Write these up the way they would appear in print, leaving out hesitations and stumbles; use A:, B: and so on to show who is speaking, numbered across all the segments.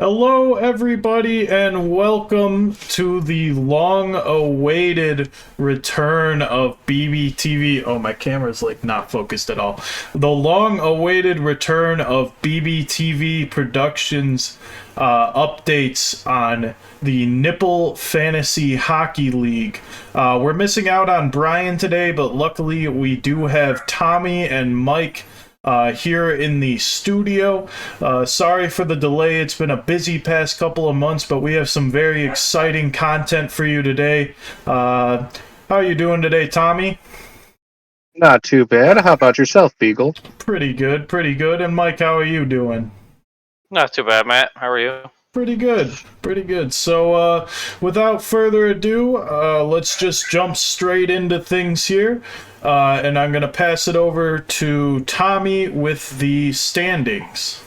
A: Hello, everybody, and welcome to the long-awaited return of BBTV. Oh, my camera's like not focused at all. The long-awaited return of BBTV Productions updates on the NIPPHL Fantasy Hockey League. We're missing out on Brian today, but luckily we do have Tommy and Mike here in the studio. Sorry for the delay. It's been a busy past couple of months, but we have some very exciting content for you today. How are you doing today, Tommy?
B: Not too bad. How about yourself, Beagle?
A: Pretty good, pretty good. And Mike, how are you doing?
C: Not too bad, Matt. How are you?
A: Pretty good, pretty good. So, without further ado, let's just jump straight into things here. And I'm going to pass it over to Tommy with the standings.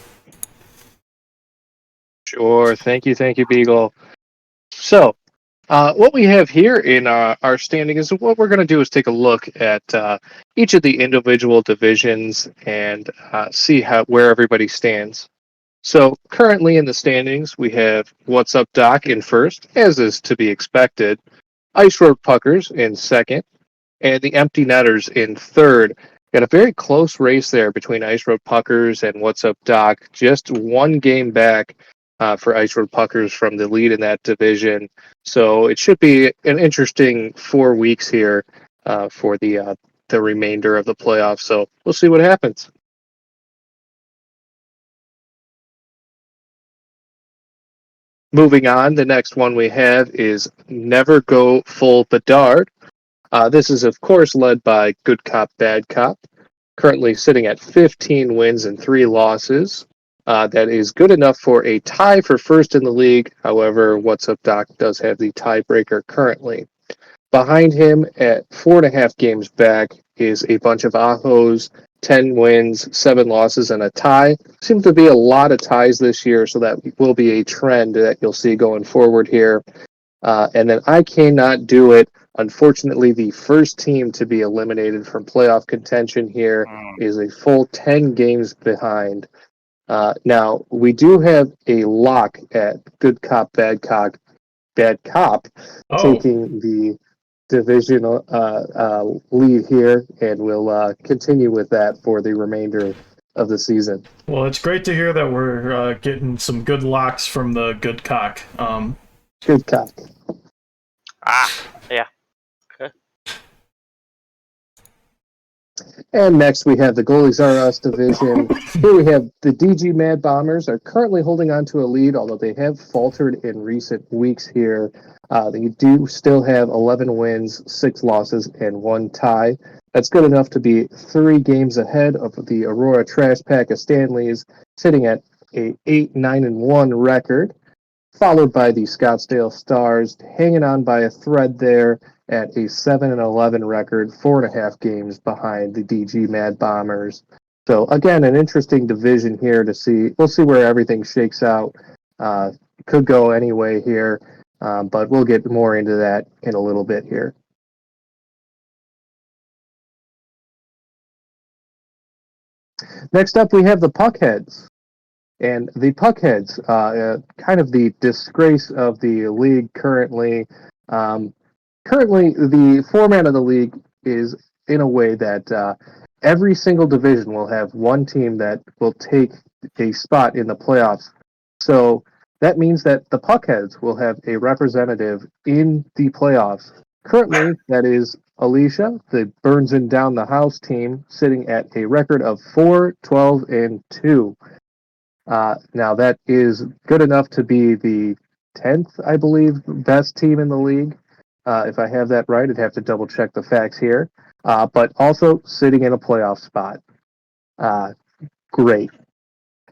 B: Sure. Thank you, Beagle. So, what we have here in our standing is what we're going to do is take a look at each of the individual divisions and see where everybody stands. So, currently in the standings, we have What's Up Doc in first, as is to be expected, Ice Road Puckers in second, and the Empty Netters in third. Got a very close race there between Ice Road Puckers and What's Up Doc. Just one game back for Ice Road Puckers from the lead in that division. So it should be an interesting 4 weeks here for the remainder of the playoffs. So we'll see what happens. Moving on, the next one we have is Never Go Full Bedard. This is, of course, led by Good Cop, Bad Cop, currently sitting at 15 wins and 3 losses. That is good enough for a tie for first in the league. However, What's Up Doc does have the tiebreaker currently. Behind him at 4.5 games back is a bunch of Ahos, 10 wins, 7 losses, and a tie. Seems to be a lot of ties this year, so that will be a trend that you'll see going forward here. And then I Cannot Do It. Unfortunately, the first team to be eliminated from playoff contention here is a full 10 games behind. Now, we do have a lock at Good Cop, Bad Cop, taking the divisional lead here, and we'll continue with that for the remainder of the season.
A: Well, it's great to hear that we're getting some good locks from the Good Cock.
B: Good Cop.
C: Yeah.
B: And next we have the Goalies R Us division. Here we have the DG Mad Bombers are currently holding on to a lead, although they have faltered in recent weeks here. They do still have 11 wins, 6 losses, and 1 tie. That's good enough to be 3 games ahead of the Aurora Trash Pack of Stanleys, sitting at a 8-9-1 record, followed by the Scottsdale Stars, hanging on by a thread there at a 7-11 record, 4.5 games behind the DG Mad Bombers. So again, an interesting division here to see. We'll see where everything shakes out. Could go any way here, but we'll get more into that in a little bit here. Next up, we have the Puckheads. And the Puckheads, kind of the disgrace of the league currently. Currently, the format of the league is in a way that every single division will have one team that will take a spot in the playoffs. So that means that the Puckheads will have a representative in the playoffs. Currently, that is Alicia, the Burns and Down the House team, sitting at a record of 4-12-2. Now, that is good enough to be the 10th, I believe, best team in the league. If I have that right, I'd have to double check the facts here. But also sitting in a playoff spot. Great.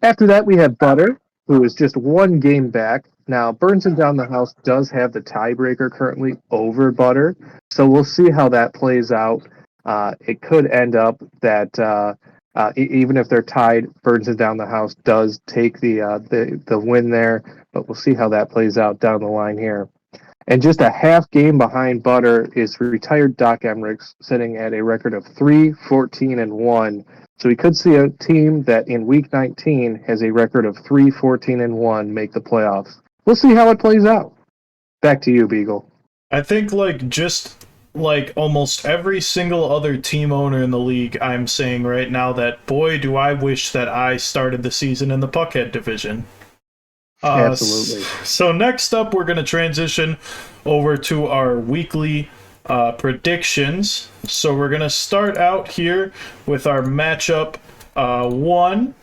B: After that, we have Butter, who is just 1 game back. Now, Burns and Down the House does have the tiebreaker currently over Butter, so we'll see how that plays out. It could end up that even if they're tied, Burns and Down the House does take the win there, but we'll see how that plays out down the line here. And just a half game behind Butter is retired Doc Emmerichs, sitting at a record of 3-14-1. So we could see a team that in Week 19 has a record of 3-14-1 make the playoffs. We'll see how it plays out. Back to you, Beagle.
A: I think just like almost every single other team owner in the league, I'm saying right now that boy, do I wish that I started the season in the Puckhead division.
B: Absolutely.
A: So next up, we're going to transition over to our weekly predictions. So we're going to start out here with our matchup 1,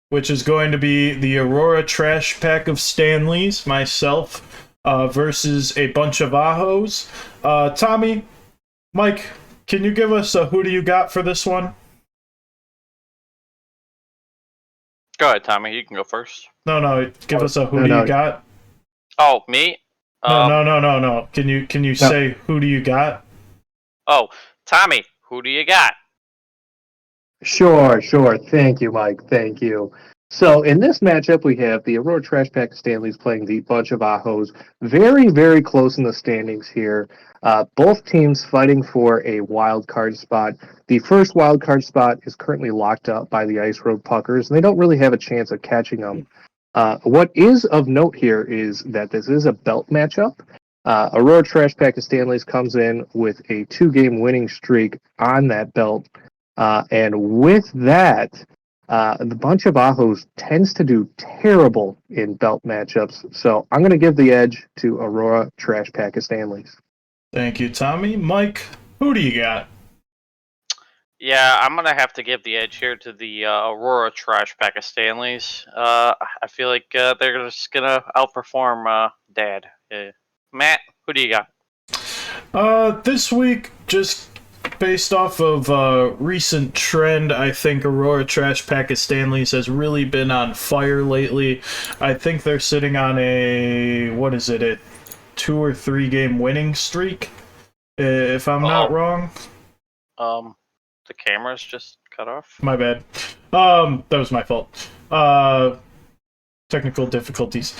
A: which is going to be the Aurora Trash Pack of Stanleys, myself, versus a bunch of Ahos. Tommy, Mike, can you give us a who do you got for this one?
C: Go ahead, Tommy. You can go first.
A: No, give us a who do you got?
C: Oh, me?
A: No. Can you say who do you got?
C: Oh, Tommy, who do you got?
B: Sure. Thank you, Mike. Thank you. So in this matchup, we have the Aurora Trash Pack of Stanleys playing the bunch of Ahos. Very, very close in the standings here. Both teams fighting for a wild card spot. The first wild card spot is currently locked up by the Ice Road Puckers, and they don't really have a chance of catching them. What is of note here is that this is a belt matchup. Aurora Trash Pack of Stanleys comes in with a 2-game winning streak on that belt. And with that, the bunch of Ahos tends to do terrible in belt matchups. So I'm going to give the edge to Aurora Trash Pack of Stanleys.
A: Thank you, Tommy. Mike, who do you got?
C: Yeah, I'm going to have to give the edge here to the Aurora Trash Pack of Stanleys. I feel like they're just going to outperform Dad. Matt, who do you got?
A: This week, just based off of recent trend, I think Aurora Trash Pack of Stanleys has really been on fire lately. I think they're sitting on a 2 or 3 game winning streak, if I'm not wrong.
C: The camera's just cut off.
A: My bad. That was my fault. Technical difficulties.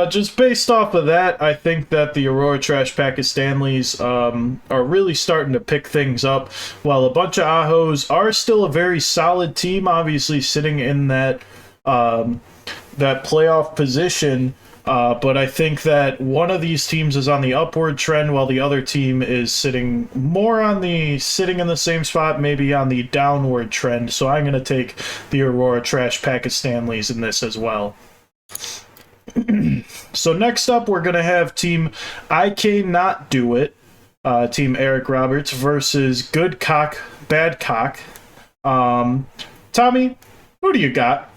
A: Just based off of that, I think that the Aurora Trash Pack of Stanleys are really starting to pick things up, while a bunch of Ahos are still a very solid team, obviously sitting in that playoff position. But I think that one of these teams is on the upward trend, while the other team is sitting in the same spot, maybe on the downward trend. So I'm going to take the Aurora Trash Pack of Stanleys in this as well. So next up, we're going to have Team I Cannot Do It, Team Eric Roberts versus Good Cock, Bad Cock. Tommy, who do you got?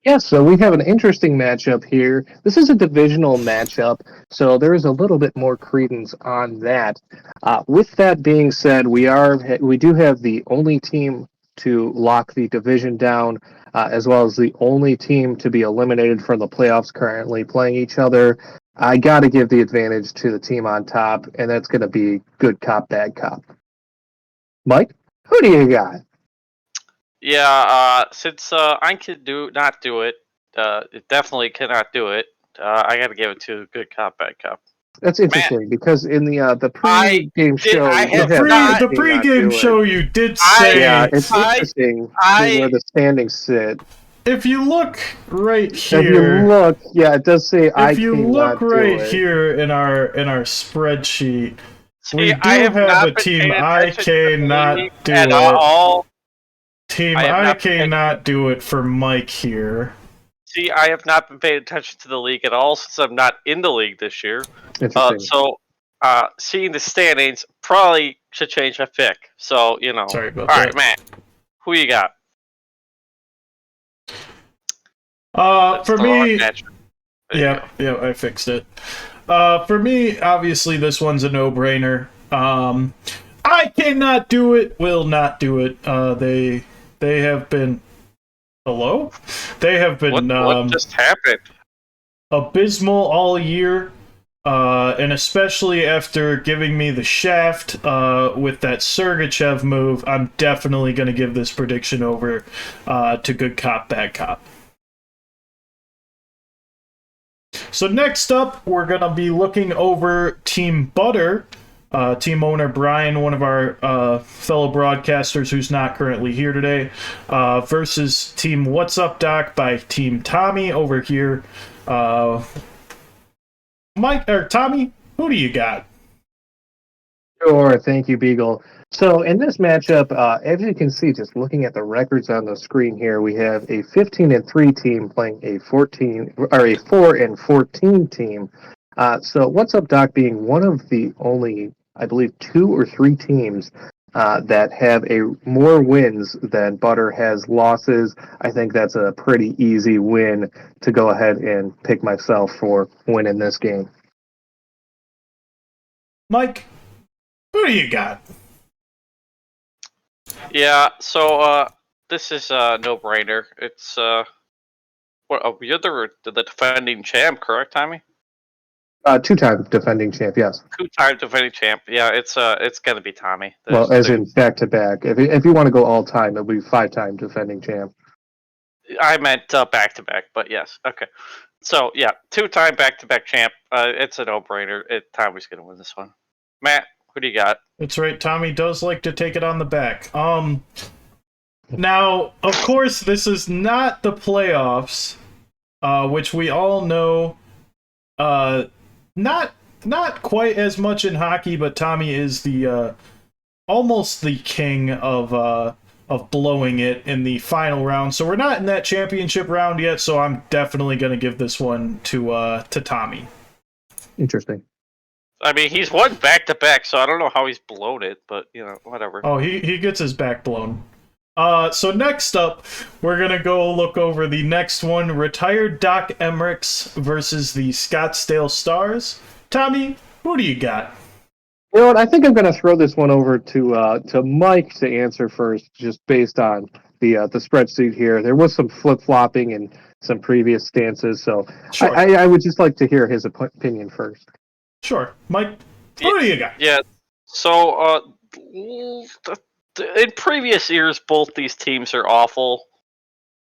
B: Yeah, so we have an interesting matchup here. This is a divisional matchup, so there is a little bit more credence on that. With that being said, we do have the only team to lock the division down, as well as the only team to be eliminated from the playoffs currently playing each other. I got to give the advantage to the team on top, and that's going to be Good Cop, Bad Cop. Mike, who do you got?
C: Yeah, since I not do it, it definitely cannot do it. I got to give it to Good Cop, Bad Cop.
B: That's interesting because in the pre-game show,
A: the pre-game show, you did say.
B: Yeah, it's interesting where the standings sit.
A: If you look right here,
B: it does say I cannot do it.
A: If you look right here in our spreadsheet, we do have a team I cannot do it. All. Team I cannot do it for Mike here.
C: See, I have not been paying attention to the league at all since I'm not in the league this year. Seeing the standings probably should change my pick. So,
A: Sorry about
C: that.
A: All
C: right, Matt, who you got?
A: For me, yeah, I fixed it. For me, obviously, this one's a no-brainer. I cannot do it. Will not do it. They have been. Hello? They have been.
C: What just happened?
A: Abysmal all year, and especially after giving me the shaft with that Sergachev move, I'm definitely going to give this prediction over to Good Cop, Bad Cop. So next up, we're going to be looking over Team Butter team owner Brian, one of our fellow broadcasters who's not currently here today, versus Team What's Up Doc by Team Tommy over here. Mike or Tommy, who do you got?
B: Sure, thank you, Beagle. So in this matchup, as you can see, just looking at the records on the screen here, we have a 15-3 team playing a 4-14 team. So What's Up Doc being one of the only, I believe, 2 or 3 teams that have more wins than Butter has losses. I think that's a pretty easy win to go ahead and pick myself for winning this game.
A: Mike, who do you got?
C: Yeah, so this is a no-brainer. It's you're the defending champ, correct, Tommy?
B: 2-time defending champ, yes.
C: 2-time defending champ. Yeah, it's gonna be Tommy.
B: Well, as in back-to-back. If you want to go all-time, it'll be 5-time defending champ.
C: I meant back-to-back, but yes, okay. So yeah, 2-time back-to-back champ. It's a no-brainer. Tommy's gonna win this one. Matt, who do you got?
A: That's right, Tommy does like to take it on the back. Now, of course, this is not the playoffs, which we all know. Not quite as much in hockey, but Tommy is the almost the king of blowing it in the final round. So we're not in that championship round yet. So I'm definitely gonna give this one to Tommy.
B: Interesting.
C: I mean, he's won back-to-back, so I don't know how he's blown it, but, whatever.
A: Oh, he gets his back blown. So next up, we're going to go look over the next one, retired Doc Emmerichs versus the Scottsdale Stars. Tommy, who do you got?
B: You know what? I think I'm going to throw this one over to Mike to answer first, just based on the spreadsheet here. There was some flip-flopping in some previous stances, so
A: Sure.
B: I would just like to hear his opinion first.
A: Sure. Mike, who do you got?
C: Yeah, so in previous years, both these teams are awful.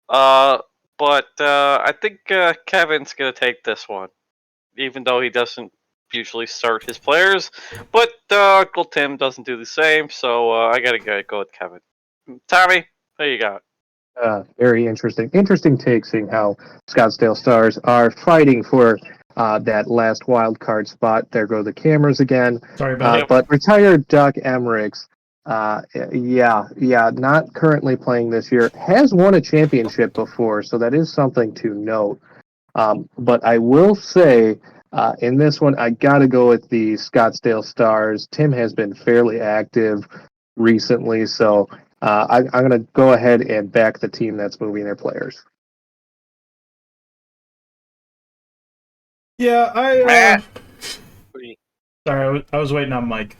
C: But I think Kevin's going to take this one, even though he doesn't usually start his players. But Uncle Tim doesn't do the same, so I got to go with Kevin. Tommy, who you got?
B: Very interesting. Interesting take, seeing how Scottsdale Stars are fighting for that last wild card spot. There go the cameras again.
A: Sorry about that.
B: But retired Doc Emmerichs, not currently playing this year, has won a championship before, so that is something to note. But I will say, in this one, I got to go with the Scottsdale Stars. Tim has been fairly active recently, so I'm going to go ahead and back the team that's moving their players.
A: Yeah,
C: Matt.
A: Sorry, I was waiting on Mike.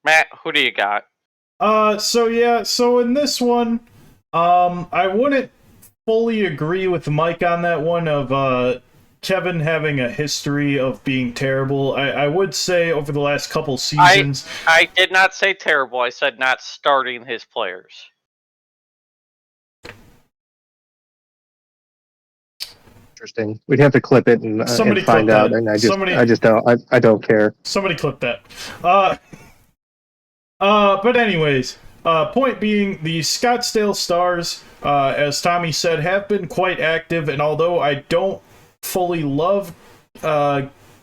C: Matt, who do you got?
A: So in this one, I wouldn't fully agree with Mike on that one of Kevin having a history of being terrible. I would say over the last couple seasons...
C: I did not say terrible. I said not starting his players.
B: Interesting. We'd have to clip it and find out, and I don't care.
A: Somebody clip that. But anyways, point being, the Scottsdale Stars, as Tommy said, have been quite active, and although I don't fully love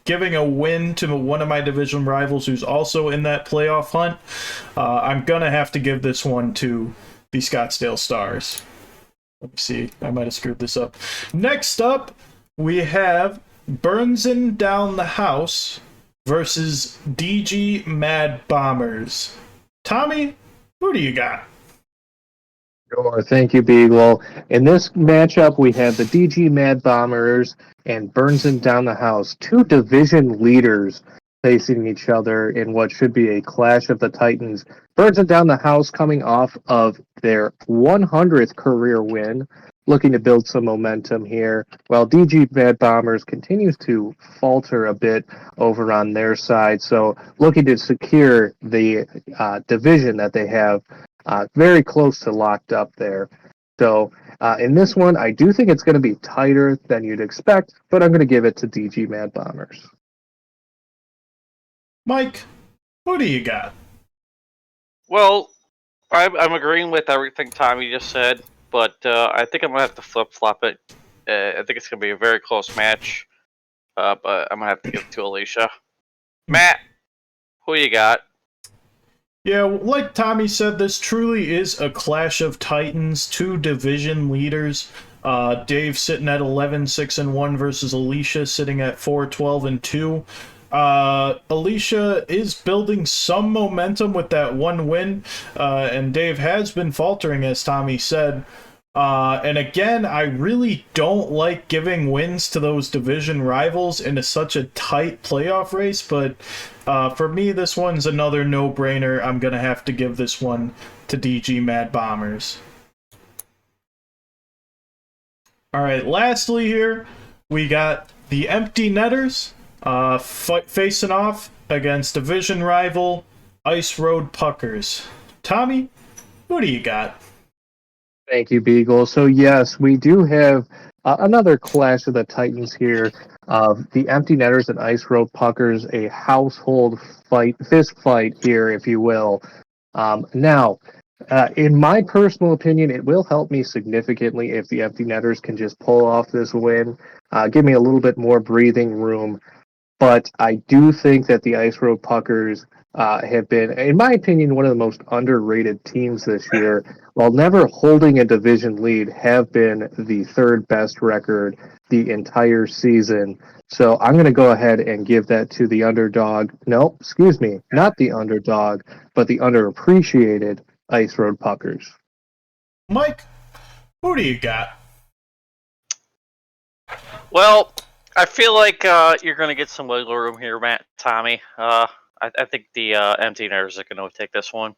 A: giving a win to one of my division rivals who's also in that playoff hunt, I'm gonna have to give this one to the Scottsdale Stars. Let me see, I might have screwed this up. Next up, we have Burnsin Down the House versus DG Mad Bombers. Tommy, who do you got?
B: Sure, thank you, Beagle. In this matchup, we have the DG Mad Bombers and Burnsin Down the House, 2 division leaders facing each other in what should be a clash of the Titans. Burnsin Down the House coming off of their 100th career win, looking to build some momentum here, while DG Mad Bombers continues to falter a bit over on their side, so looking to secure the division that they have very close to locked up there. So in this one, I do think it's going to be tighter than you'd expect, but I'm going to give it to DG Mad Bombers.
A: Mike, Who do you got?
C: Well, I'm agreeing with everything Tommy just said, but I think I'm gonna have to flip flop it. I think it's gonna be a very close match, but I'm gonna have to give it to Alicia. Matt, who you got?
A: Yeah, like Tommy said, this truly is a clash of titans, two division leaders. Dave sitting at 11-6-1 versus Alicia sitting at 4-12-2. Alicia is building some momentum with that one win, and Dave has been faltering, as Tommy said. And again, I really don't like giving wins to those division rivals into such a tight playoff race, but for me, this one's another no-brainer. I'm going to have to give this one to DG Mad Bombers. All right, lastly here, we got the Empty Netters facing off against division rival Ice Road Puckers. Tommy, who do you got?
B: Thank you, Beagle. So yes, we do have another clash of the Titans here. The Empty Netters and Ice Road Puckers, a household fight, fist fight here, if you will. Now, in my personal opinion, it will help me significantly if the Empty Netters can just pull off this win, give me a little bit more breathing room. But I do think that the Ice Road Puckers have been, in my opinion, one of the most underrated teams this year. While never holding a division lead, have been the third best record the entire season. So I'm going to go ahead and give that to the underdog. No, excuse me, not the underdog, but the underappreciated Ice Road Puckers.
A: Mike, who do you got?
C: Well, I feel like you're going to get some wiggle room here, Matt, Tommy. I think the Empty Netters are going to take this one.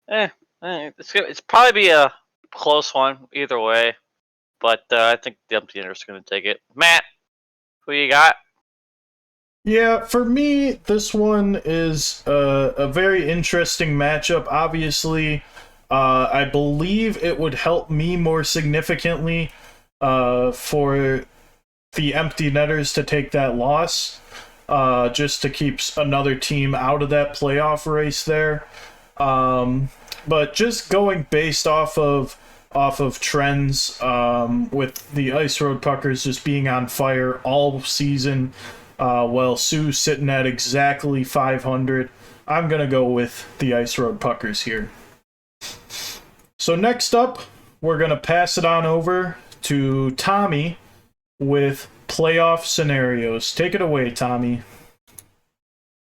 C: It's probably be a close one either way, but I think the Empty Netters are going to take it. Matt, who you got?
A: Yeah, for me, this one is a very interesting matchup. Obviously, I believe it would help me more significantly for the Empty Netters to take that loss, just to keep another team out of that playoff race there. But just going based off of trends, with the Ice Road Puckers just being on fire all season, while Sue's sitting at exactly 500, I'm gonna go with the Ice Road Puckers here. So next up, we're gonna pass it on over to Tommy with playoff scenarios. Take it away, Tommy.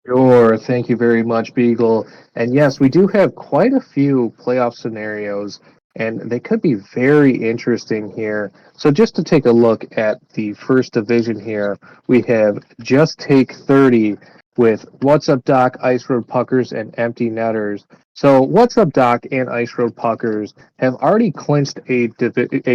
B: Sure. Thank you very much, Beagle. And yes, we do have quite a few playoff scenarios, and they could be very interesting here. So just to take a look at the first division here, we have Just Take 30 with What's Up Doc, Ice Road Puckers, and Empty Netters. So What's Up Doc and Ice Road Puckers have already clinched a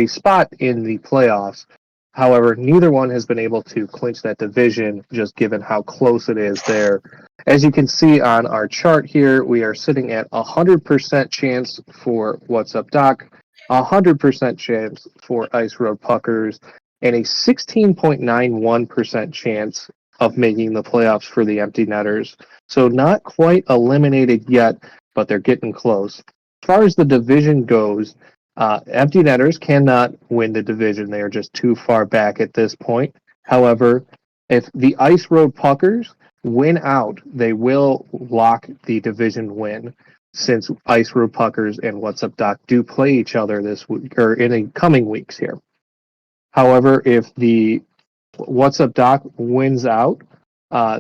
B: spot in the playoffs. However, neither one has been able to clinch that division, just given how close it is there. As you can see on our chart here, we are sitting at 100% chance for What's Up Doc, 100% chance for Ice Road Puckers, and a 16.91% chance of making the playoffs for the Empty Netters. So not quite eliminated yet, but they're getting close. As far as the division goes, Empty Netters cannot win the division. They are just too far back at this point. However, if the Ice Road Puckers win out, they will lock the division win, since Ice Road Puckers and What's Up Doc do play each other this week or in the coming weeks here. However, if the What's Up Doc wins out,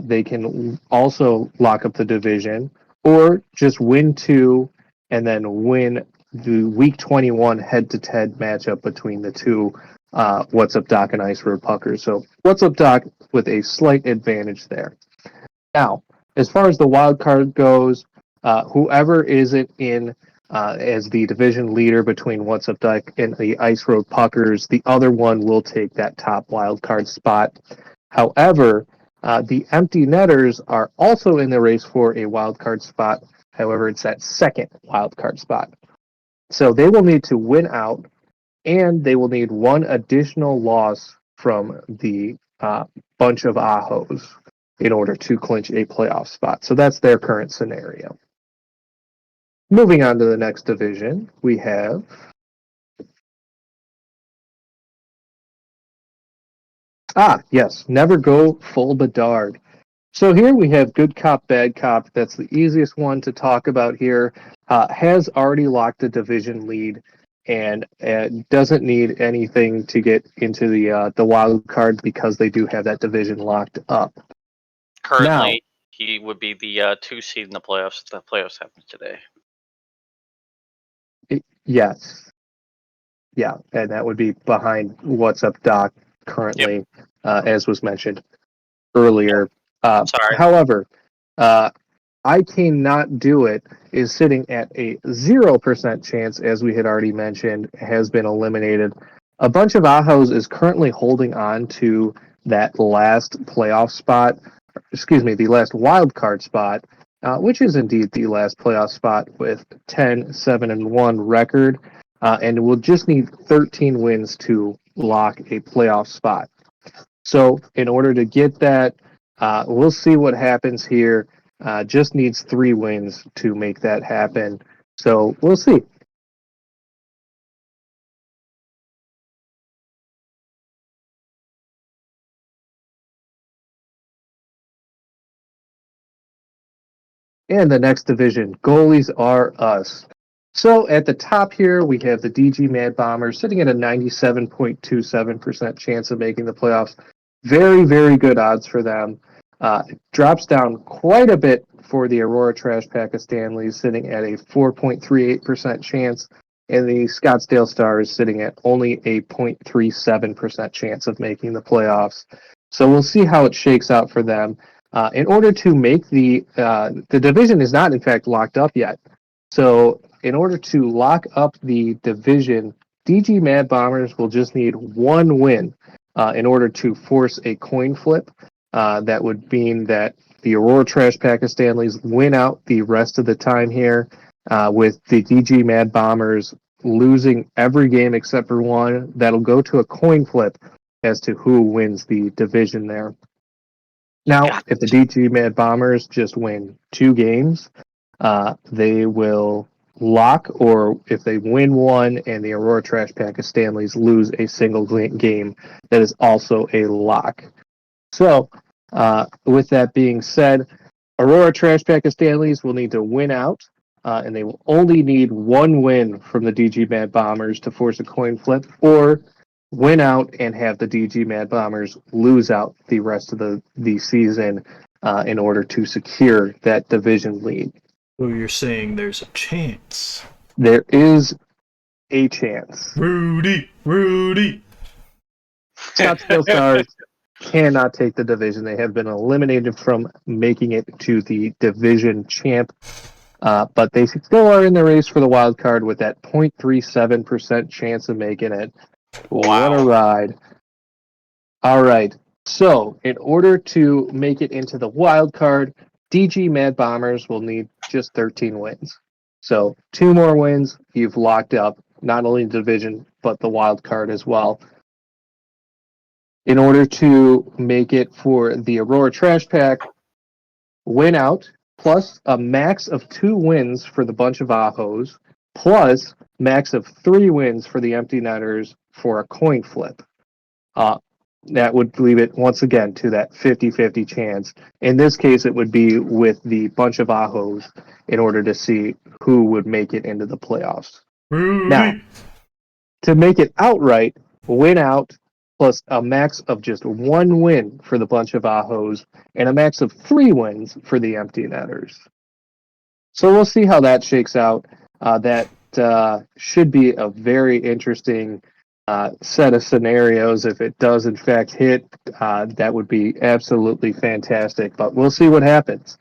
B: they can also lock up the division, or just win two and then win the Week 21 head-to-head matchup between the two What's Up Doc and Ice Road Puckers. So What's Up Doc with a slight advantage there. Now, as far as the wild card goes, whoever isn't in as the division leader between What's Up Doc and the Ice Road Puckers, the other one will take that top wild card spot. However, the Empty Netters are also in the race for a wild card spot. However, it's that second wild card spot. So they will need to win out, and they will need one additional loss from the bunch of Ahos. in order to clinch a playoff spot. So that's their current scenario. Moving on to the next division, we have yes, never go full Bedard. So here we have good cop, bad cop. That's the easiest one to talk about here. Has already locked a division lead and doesn't need anything to get into the wild card because they do have that division locked up.
C: Currently, he would be the 2 seed in the playoffs if the playoffs happen today.
B: Yes. Yeah, and that would be behind What's Up Doc currently, as was mentioned earlier.
C: Sorry.
B: However, I Cannot Do It is sitting at a 0% chance, as we had already mentioned, has been eliminated. A bunch of Ahos is currently holding on to that last playoff spot, the last wild card spot, which is indeed the last playoff spot with 10-7-1 record, and will just need 13 wins to lock a playoff spot. So, in order to get that, we'll see what happens here. Just needs 3 wins to make that happen. So, we'll see. And the next division, goalies are us. So at the top here, we have the DG Mad Bombers sitting at a 97.27% chance of making the playoffs. Very, very good odds for them. Drops down quite a bit for the Aurora Trash Pack of Stanleys, sitting at a 4.38% chance, and the Scottsdale Stars sitting at only a 0.37% chance of making the playoffs. So we'll see how it shakes out for them. In order to make the division is not in fact locked up yet. So in order to lock up the division, DG Mad Bombers will just need 1 win in order to force a coin flip. That would mean that the Aurora Trash Pack of Stanleys win out the rest of the time here, with the DG Mad Bombers losing every game except for one. That'll go to a coin flip as to who wins the division there. Now, if the DG Mad Bombers just win 2 games, they will lock, or if they win 1 and the Aurora Trash Pack of Stanleys lose a single game, that is also a lock. So, with that being said, Aurora Trash Pack of Stanleys will need to win out, and they will only need 1 win from the DG Mad Bombers to force a coin flip, or win out and have the DG Mad Bombers lose out the rest of the season in order to secure that division lead.
A: So you're saying there's a chance?
B: There is a chance.
A: Rudy!
B: Scottsdale Stars cannot take the division. They have been eliminated from making it to the division champ. But they still are in the race for the wild card with that 0.37% chance of making it.
C: Wow.
B: What a ride. All right. So, in order to make it into the wild card, DG Mad Bombers will need just 13 wins. So, 2 more wins, you've locked up not only the division, but the wild card as well. In order to make it for the Aurora Trash Pack, win out, plus a max of 2 wins for the bunch of Ahos, plus max of 3 wins for the Empty Netters for a coin flip. That would leave it once again to that 50-50 chance. In this case, it would be with the bunch of Ahos in order to see who would make it into the playoffs.
A: Rudy!
B: Now, to make it outright, win out, plus a max of just 1 win for the bunch of Ahos, and a max of 3 wins for the Empty Netters. So we'll see how that shakes out. That should be a very interesting set of scenarios. If it does in fact hit, that would be absolutely fantastic. But we'll see what happens.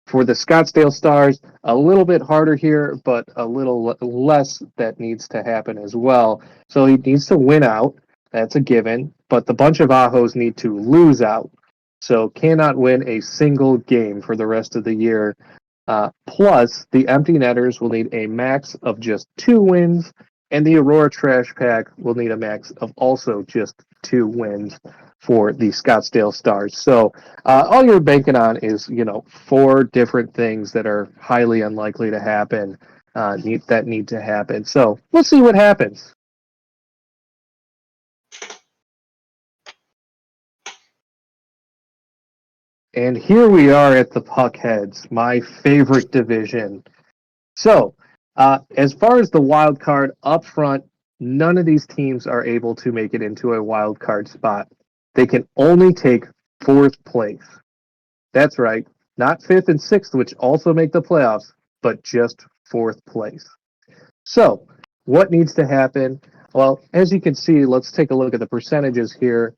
B: For the Scottsdale Stars, a little bit harder here, but a little less that needs to happen as well. So he needs to win out. That's a given. But the bunch of Ahos need to lose out. So cannot win a single game for the rest of the year. Plus, the Empty Netters will need a max of just 2 wins And the Aurora Trash Pack will need a max of also just 2 wins for the Scottsdale Stars. So all you're banking on is, 4 different things that are highly unlikely to happen, that need to happen. So we'll see what happens. And here we are at the Puckheads, my favorite division. So, as far as the wild card up front, none of these teams are able to make it into a wild card spot. They can only take 4th place. That's right, not 5th and 6th, which also make the playoffs, but just 4th place. So, what needs to happen? Well, as you can see, let's take a look at the percentages here.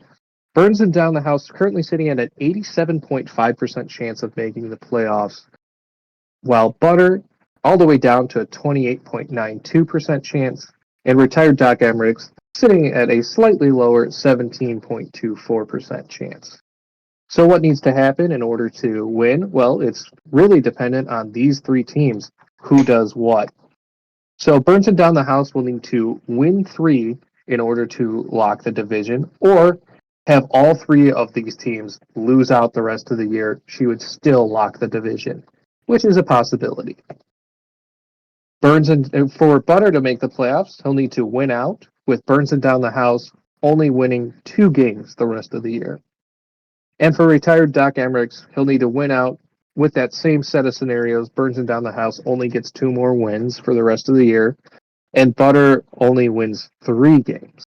B: Burns and Down the House currently sitting at an 87.5% chance of making the playoffs, while Butter all the way down to a 28.92% chance, and Retired Doc Emmerich's sitting at a slightly lower 17.24% chance. So what needs to happen in order to win? Well, it's really dependent on these 3 teams, who does what. So Burns and Down the House will need to win 3 in order to lock the division, or have all 3 of these teams lose out the rest of the year. She would still lock the division, which is a possibility. For Butter to make the playoffs, he'll need to win out, with Burns and Down the House only winning 2 games the rest of the year. And for Retired Doc Emmerich's, he'll need to win out with that same set of scenarios. Burns and Down the House only gets 2 more wins for the rest of the year, and Butter only wins 3 games.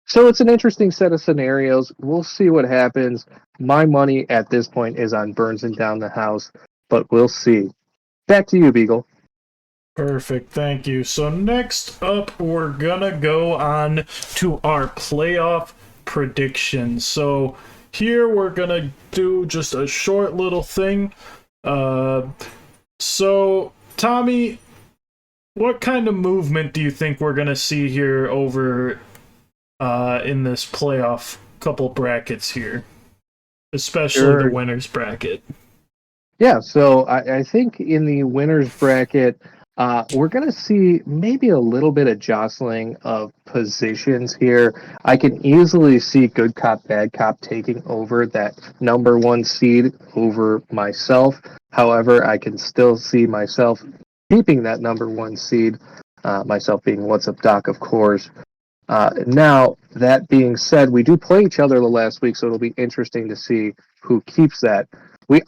B: So it's an interesting set of scenarios. We'll see what happens. My money at this point is on Burns and Down the House, but we'll see. Back to you, Beagle.
A: Perfect, thank you. So next up, we're gonna go on to our playoff predictions. So here we're gonna do just a short little thing. So Tommy, what kind of movement do you think we're gonna see here over in this playoff couple brackets here, especially the winner's bracket?
B: Yeah, so I think in the winner's bracket, we're going to see maybe a little bit of jostling of positions here. I can easily see Good Cop, Bad Cop taking over that number 1 seed over myself. However, I can still see myself keeping that number 1 seed, myself being What's Up Doc, of course. Now, that being said, we do play each other the last week, so it'll be interesting to see who keeps that.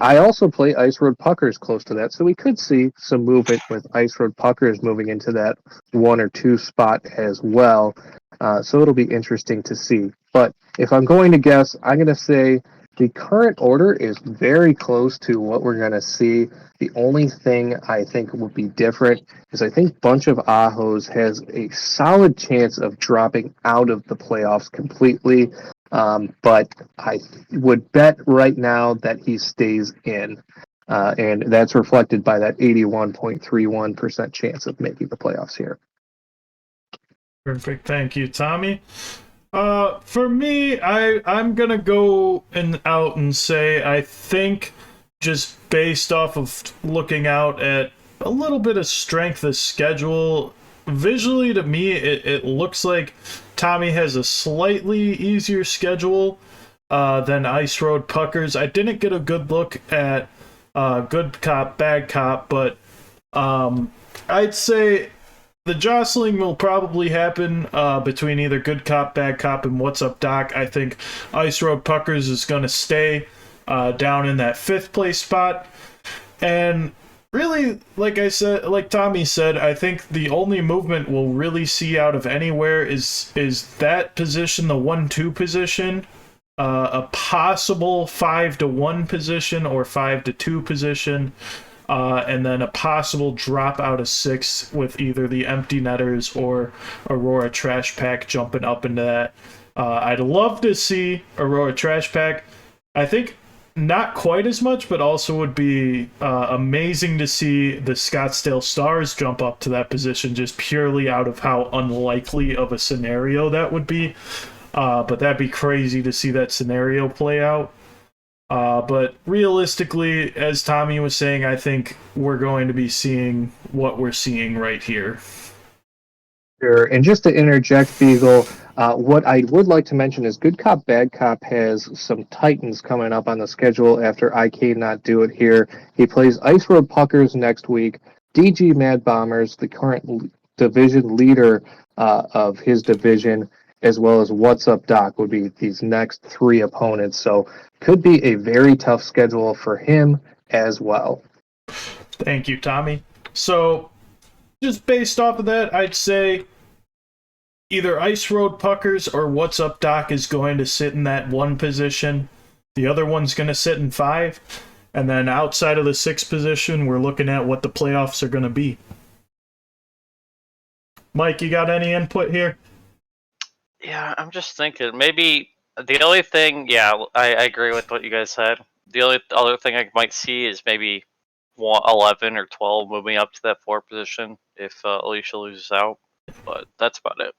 B: I also play Ice Road Puckers close to that, so we could see some movement with Ice Road Puckers moving into that 1 or 2 spot as well. So it'll be interesting to see. But if I'm going to guess, I'm going to say the current order is very close to what we're going to see. The only thing I think will be different is I think Bunch of Ahos has a solid chance of dropping out of the playoffs completely. But I would bet right now that he stays in. And that's reflected by that 81.31% chance of making the playoffs here.
A: Perfect, thank you, Tommy. For me, I'm gonna go out and say I think, just based off of looking out at a little bit of strength of schedule, visually to me it looks like Tommy has a slightly easier schedule than Ice Road Puckers. I didn't get a good look at Good Cop, Bad Cop, but I'd say the jostling will probably happen between either Good Cop, Bad Cop, and What's Up Doc. I think Ice Road Puckers is going to stay down in that 5th place spot. And really, like I said, like Tommy said, I think the only movement we'll really see out of anywhere is that position, the 1-2 position, a possible 5-1 position or 5-2 position. And then a possible drop out of 6 with either the Empty Netters or Aurora Trash Pack jumping up into that. I'd love to see Aurora Trash Pack. I think not quite as much, but also would be amazing to see the Scottsdale Stars jump up to that position, just purely out of how unlikely of a scenario that would be. But that'd be crazy to see that scenario play out. But realistically, as Tommy was saying, I think we're going to be seeing what we're seeing right here.
B: Sure. And just to interject, Beagle, what I would like to mention is Good Cop, Bad Cop has some Titans coming up on the schedule after I cannot do it here. He plays Ice Road Puckers next week, DG Mad Bombers, the current division leader of his division, as well as What's Up Doc would be these next three opponents. So could be a very tough schedule for him as well.
A: Thank you, Tommy. So, just based off of that, I'd say either Ice Road Puckers or What's Up Doc is going to sit in that one position. The other one's going to sit in 5. And then outside of the 6th position, we're looking at what the playoffs are going to be. Mike, you got any input here?
C: Yeah, I'm just thinking maybe the only thing. Yeah, I agree with what you guys said. The only other thing I might see is maybe 11 or 12 moving up to that 4 position if Alicia loses out. But that's about it.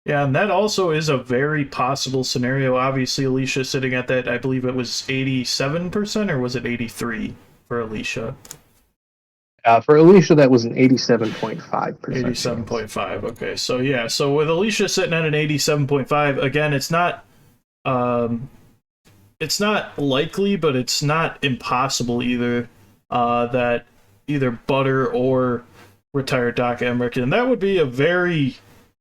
A: Yeah, and that also is a very possible scenario. Obviously, Alicia sitting at that, I believe it was 87%, or was it 83 for Alicia?
B: For Alicia, that was an 87.5%.
A: 87.5. Okay, so yeah, so with Alicia sitting at an 87.5, again, it's not likely, but it's not impossible either, that either Butter or retired Doc Emmerich, and that would be a very,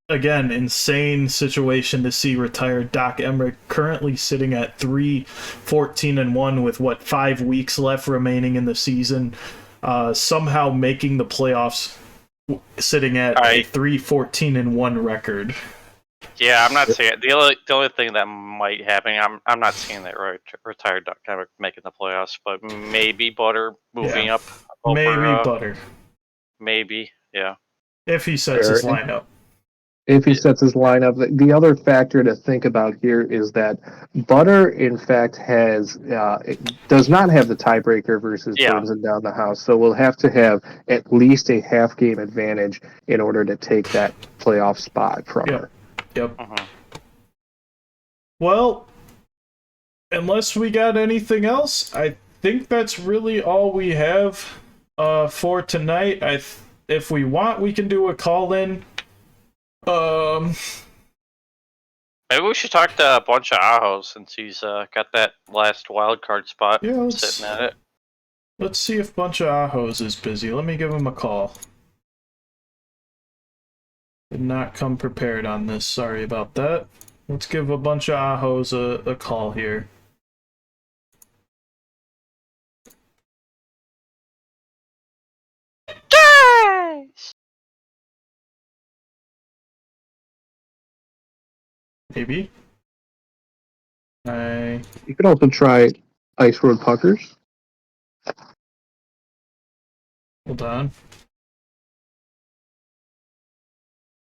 A: again, insane situation to see retired Doc Emmerich currently sitting at 3-14-1 with 5 weeks left remaining in the season, somehow making the playoffs sitting at a 3-14-1 record.
C: Yeah, I'm not seeing it. The only thing that might happen. I'm not seeing that retired Doc Emmerich making the playoffs, but maybe Butter moving up.
A: Maybe Butter.
C: Maybe, yeah.
A: If he sets his lineup.
B: If he sets his lineup, the other factor to think about here is that Butter, in fact, does not have the tiebreaker versus Burns and Down the House. So we'll have to have at least a half game advantage in order to take that playoff spot from her.
A: Yep. Well, unless we got anything else, I think that's really all we have for tonight. If we want, we can do a call in. Maybe
C: we should talk to a bunch of Ahos since he's got that last wild card spot sitting at it.
A: Let's see if Bunch of Ahos is busy. Let me give him a call. Did not come prepared on this. Sorry about that. Let's give a bunch of Ahos a call here. Maybe.
B: You can also try Ice Road Puckers.
A: Hold on.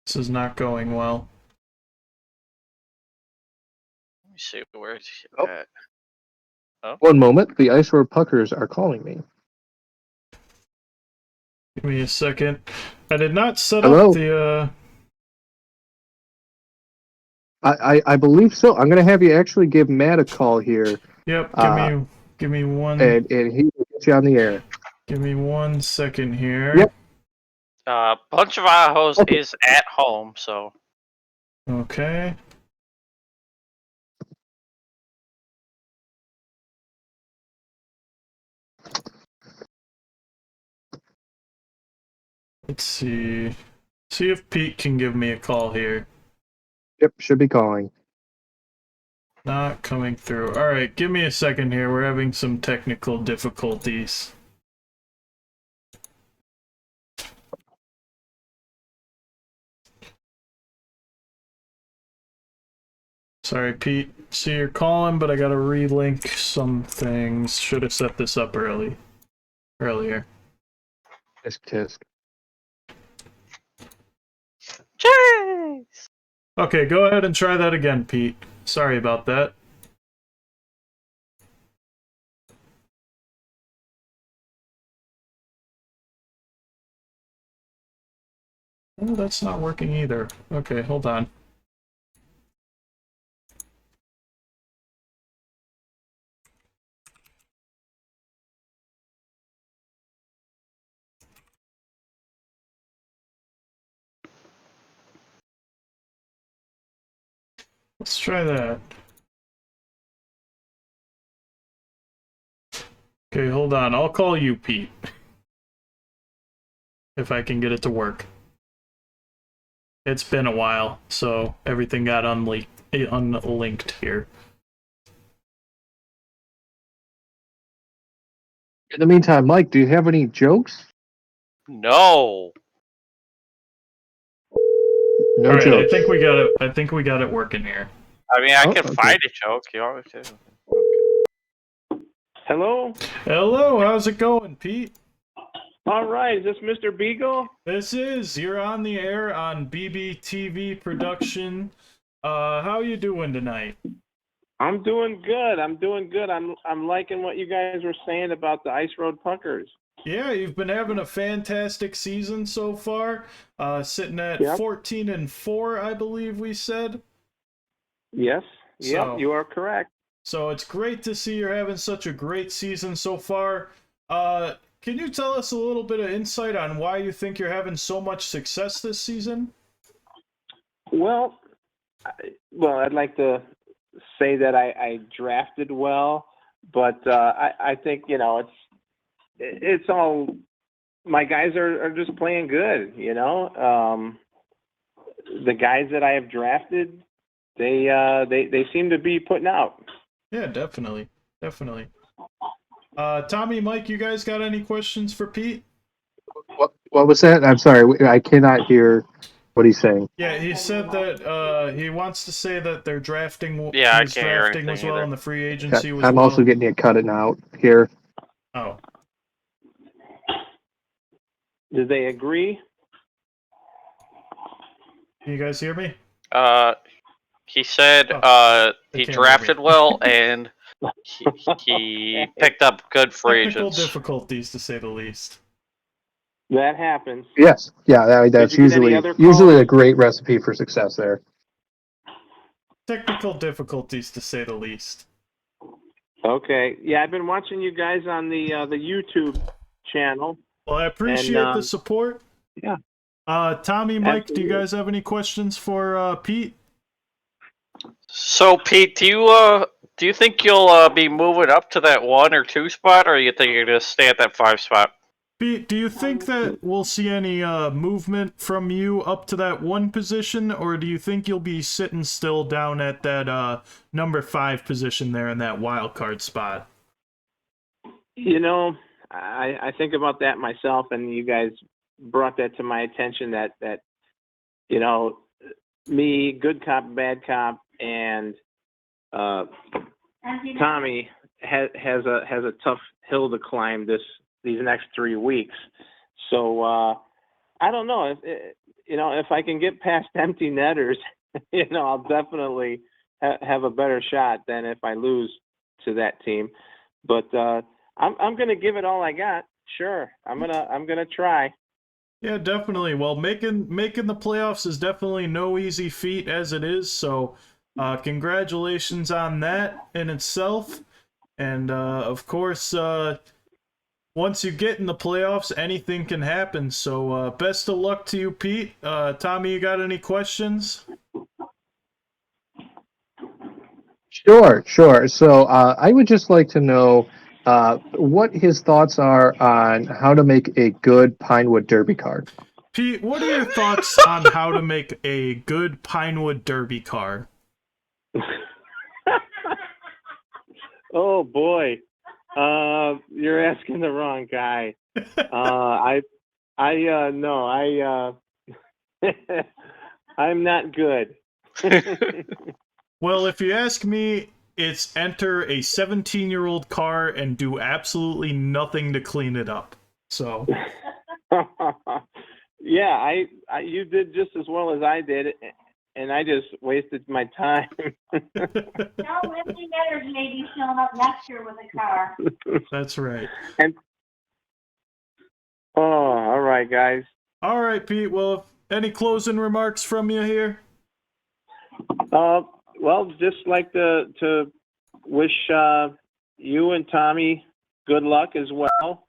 A: This is not going well.
C: Let me see where it's at.
B: Oh. One moment. The Ice Road Puckers are calling me.
A: Give me a second. I did not set up the...
B: I believe so. I'm going to have you actually give Matt a call here.
A: Yep, give me one...
B: And he will get you on the air.
A: Give me 1 second here.
B: Yep.
C: Bunch of Ahos is at home, so...
A: Okay. Let's see. See if Pete can give me a call here.
B: Yep, should be calling.
A: Not coming through. Alright, give me a second here. We're having some technical difficulties. Sorry, Pete. See you're calling, but I gotta relink some things. Should have set this up earlier.
B: Tisk.
C: Jeez!
A: Okay, go ahead and try that again, Pete. Sorry about that. Oh, that's not working either. Okay, hold on. Let's try that. Okay, hold on. I'll call you, Pete. If I can get it to work. It's been a while, so everything got unlinked here.
B: In the meantime, Mike, do you have any jokes?
C: No.
B: No
A: All right,
B: jokes.
A: I think we got it. I think we got it working here.
C: I mean, I
B: Oh,
C: can
B: okay.
C: find a joke. You want me to?
D: Hello?
A: Hello, how's it going, Pete?
D: All right, is this Mr. Beagle?
A: You're on the air on BBTV production. How you doing tonight?
D: I'm doing good. I'm liking what you guys were saying about the Ice Road Puckers.
A: Yeah, you've been having a fantastic season so far. Sitting at
D: Yep.
A: 14-4, I believe we said.
D: Yes. Yep,
A: So-
D: you are correct.
A: So it's great to see you're having such a great season so far. Can you tell us a little bit of insight on why you think you're having so much success this season?
D: Well, I'd like to say that I drafted well, but I think it's all my guys are just playing good. The guys that I have drafted, they seem to be putting out.
A: Yeah, definitely. Tommy, Mike, you guys got any questions for Pete?
B: What was that? I'm sorry, I cannot hear what he's saying.
A: Yeah, he said that he wants to say that their drafting,
C: Yeah, I
A: his
C: can't hear
A: drafting was
C: anything
A: well
C: either.
A: and the free agency was
B: I'm
A: well.
B: also getting it cutting out here.
A: Oh,
D: Do they agree?
A: can you guys hear me?
C: He said
A: Oh,
C: he
A: can't
C: drafted
A: hear me.
C: well and he picked up good free
A: Technical
C: agents.
A: difficulties, to say the least.
D: That happens.
B: Yes, yeah, that's
D: Did you get any
B: usually
D: other
B: usually
D: calls?
B: a great recipe for success there.
A: Technical difficulties, to say the least.
D: Okay. Yeah, I've been watching you guys on the YouTube channel.
A: Well, I appreciate
D: And,
A: the support.
D: yeah.
A: Tommy, Mike, do you
D: Absolutely.
A: guys have any questions for Pete?
C: So Pete, do you think you'll be moving up to that 1 or 2 spot, or you think you're gonna stay at that 5 spot?
A: Pete, do you think that we'll see any movement from you up to that 1 position, or do you think you'll be sitting still down at that number 5 position there in that wild card spot?
D: I think about that myself, and you guys brought that to my attention that me, good cop, bad cop, and Tommy has a tough hill to climb these next 3 weeks. So I don't know if I can get past empty netters, I'll definitely have a better shot than if I lose to that team. But I'm gonna give it all I got. Sure, I'm gonna try.
A: Yeah, definitely. Well, making the playoffs is definitely no easy feat as it is, so congratulations on that in itself. And of course, once you get in the playoffs, anything can happen. So best of luck to you, Pete. Tommy, you got any questions?
B: Sure. So I would just like to know what his thoughts are on how to make a good Pinewood Derby car.
A: Pete, what are your thoughts on how to make a good Pinewood Derby car?
D: Oh boy, you're asking the wrong guy. No, I'm not good.
A: Well, if you ask me, it's enter a 17-year-old car and do absolutely nothing to clean it up. So,
D: Yeah, you did just as well as I did, and I just wasted my time.
E: No, empty netters may be showing up next year with a car.
A: that's right.
D: Oh, all right, guys.
A: All right, Pete. Well, any closing remarks from you here?
D: Well, just like to wish you and Tommy good luck as well.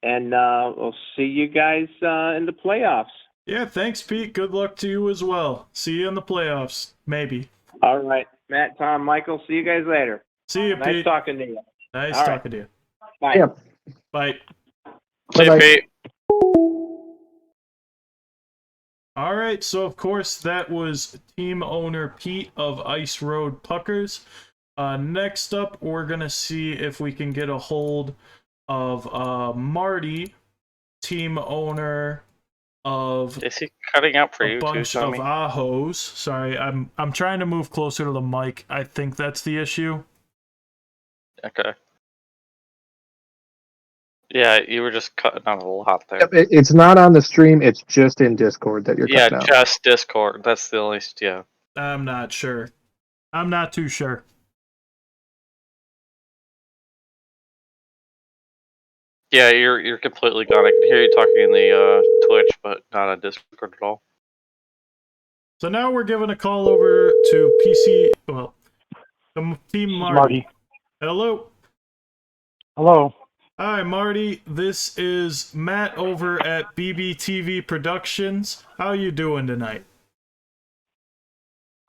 D: And we'll see you guys in the playoffs.
A: Yeah, thanks, Pete. Good luck to you as well. See you in the playoffs. Maybe.
D: All right. Matt, Tom, Michael, see you guys later.
A: See you,
D: Nice
A: Pete.
D: talking to you.
A: Nice
D: All right.
A: talking to you.
D: Bye.
B: Yeah.
A: Bye.
C: See you,
B: Bye-bye.
C: Pete.
A: All right, so of course that was team owner Pete of Ice Road Puckers. Next up, we're gonna see if we can get a hold of Marty, team owner of
C: Is he cutting out for
A: a
C: you too,
A: bunch of
C: Tommy?
A: Ahos. Sorry, I'm trying to move closer to the mic. I think that's the issue.
C: Okay. Yeah, you were just cutting out a lot there.
B: Yep, it's not on the stream. It's just in Discord that you're
C: Yeah,
B: cutting out.
C: just Discord. That's the only. Yeah.
A: I'm not sure. I'm not too sure.
C: Yeah, you're completely gone. I can hear you talking in the Twitch, but not on Discord at all.
A: So now we're giving a call over to PC. Well, Team Marty. Hello.
F: Hello.
A: Hi, Marty. This is Matt over at BBTV Productions. How you doing tonight?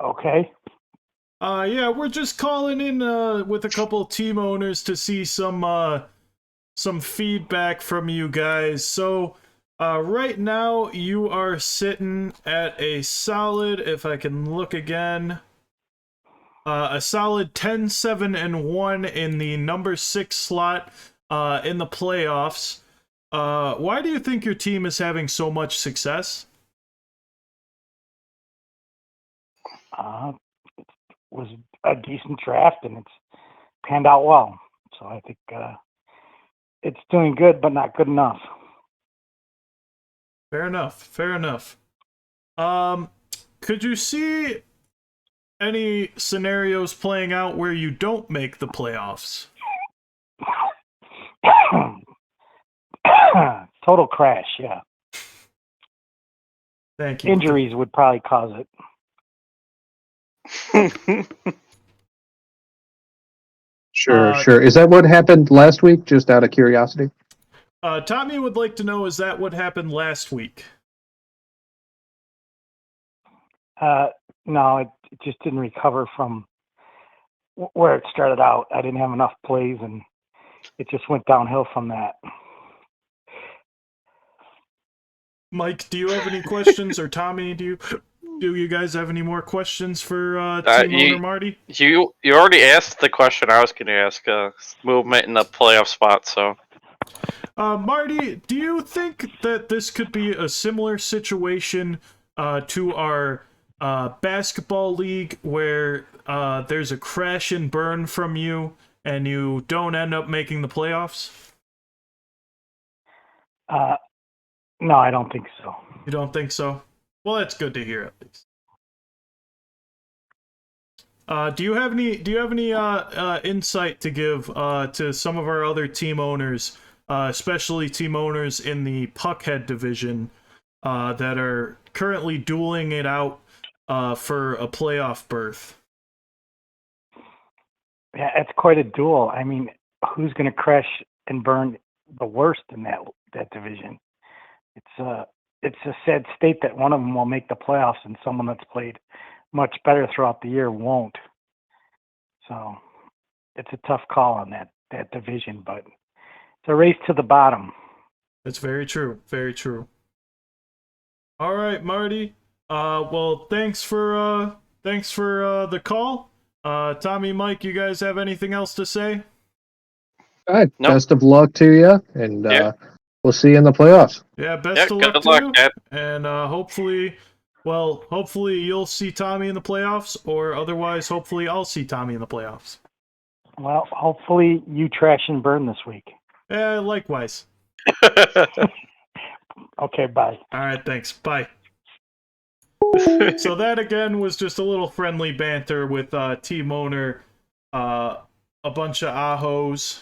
F: Okay.
A: Yeah, we're just calling in with a couple team owners to see some feedback from you guys. So, right now you are sitting at a solid, if I can look again, a solid 10-7-1 in the number 6 slot in the playoffs. Why do you think your team is having so much success?
F: It was a decent draft, and it's panned out well. So I think it's doing good, but not good enough.
A: Fair enough. Fair enough. Could you see any scenarios playing out where you don't make the playoffs?
F: Total crash, yeah.
A: Thank you.
F: Injuries would probably cause it.
B: Sure. Is that what happened last week? Just out of curiosity.
A: Tommy would like to know, is that what happened last week?
F: No, it just didn't recover from where it started out. I didn't have enough plays, and it just went downhill from that.
A: Mike, do you have any questions? Or Tommy, do you guys have any more questions for team owner Marty?
C: You already asked the question I was going to ask. Movement in the playoff spot. So,
A: Marty, do you think that this could be a similar situation to our basketball league, where there's a crash and burn from you, and you don't end up making the playoffs?
F: No, I don't think so.
A: You don't think so? Well, that's good to hear, at least. Do you have any insight to give to some of our other team owners, especially team owners in the Puckhead division, that are currently dueling it out for a playoff berth?
F: Yeah, it's quite a duel. I mean, who's going to crash and burn the worst in that division? It's a sad state that one of them will make the playoffs and someone that's played much better throughout the year won't. So it's a tough call on that division, but it's a race to the bottom.
A: That's very true. Very true. All right, Marty. Well, thanks for the call. Tommy, Mike, you guys have anything else to say?
B: All right.
C: Nope.
B: Best of luck to you, and
C: Yeah.
B: we'll see you in the playoffs.
A: Yeah, best of luck
C: good
A: to
C: luck,
A: you.
C: Dad.
A: And hopefully you'll see Tommy in the playoffs, or otherwise, hopefully I'll see Tommy in the playoffs.
F: Well, hopefully you trash and burn this week.
A: Yeah, likewise.
F: Okay, bye.
A: All right, thanks. Bye. So that again was just a little friendly banter with team owner, a bunch of ahos.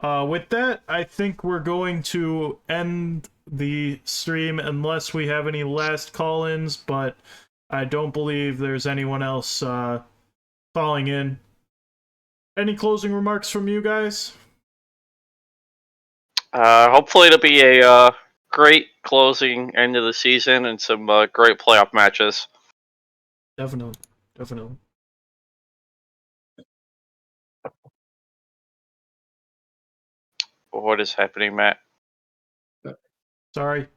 A: With that, I think we're going to end the stream unless we have any last call-ins, but I don't believe there's anyone else calling in. Any closing remarks from you guys?
C: Hopefully it'll be a great closing end of the season and some great playoff matches.
A: Definitely. Definitely.
C: What is happening, Matt?
A: Sorry.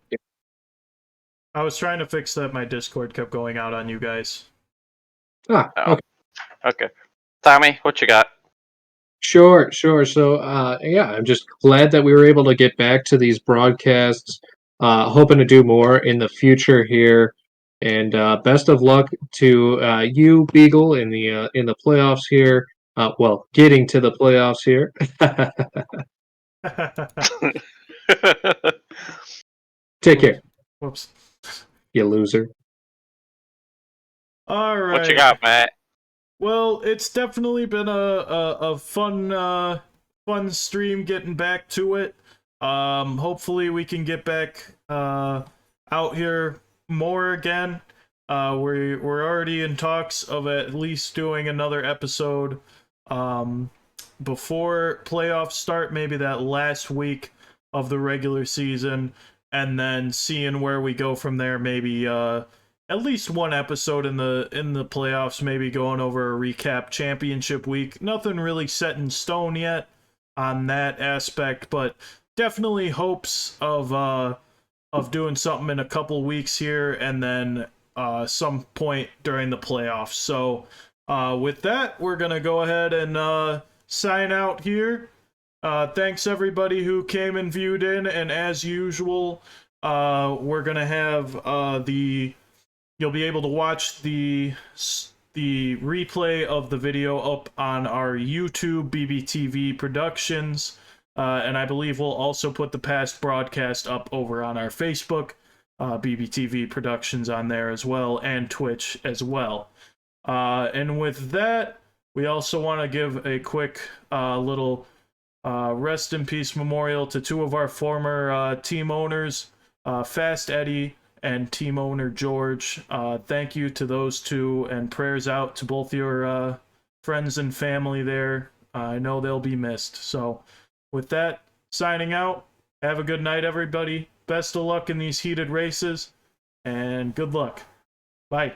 A: I was trying to fix that. My Discord kept going out on you guys.
B: Ah,
C: Oh.
B: okay.
C: Okay. Tommy, what you got?
B: Sure. So, yeah, I'm just glad that we were able to get back to these broadcasts. Hoping to do more in the future here, and best of luck to you, Beagle, in the playoffs here. Well, getting to the playoffs here. Take care,
A: Whoops.
B: you loser.
A: All right.
C: What you got, Matt?
A: Well, it's definitely been a fun stream getting back to it. Hopefully we can get back out here more again. We're already in talks of at least doing another episode before playoffs start, maybe that last week of the regular season, and then seeing where we go from there. Maybe at least one episode in the playoffs, maybe going over a recap championship week. Nothing really set in stone yet on that aspect, but definitely hopes of doing something in a couple weeks here, and then some point during the playoffs. So with that, we're gonna go ahead and sign out here. Thanks everybody who came and viewed in, and as usual, we're gonna have you'll be able to watch the replay of the video up on our YouTube, BBTV Productions, and I believe we'll also put the past broadcast up over on our Facebook, BBTV Productions on there as well, and Twitch as well. And with that, we also want to give a quick little rest in peace memorial to two of our former team owners, Fast Eddie and team owner George. Thank you to those two, and prayers out to both your friends and family there. I know they'll be missed. So with that, signing out. Have a good night, everybody. Best of luck in these heated races, and good luck. Bye.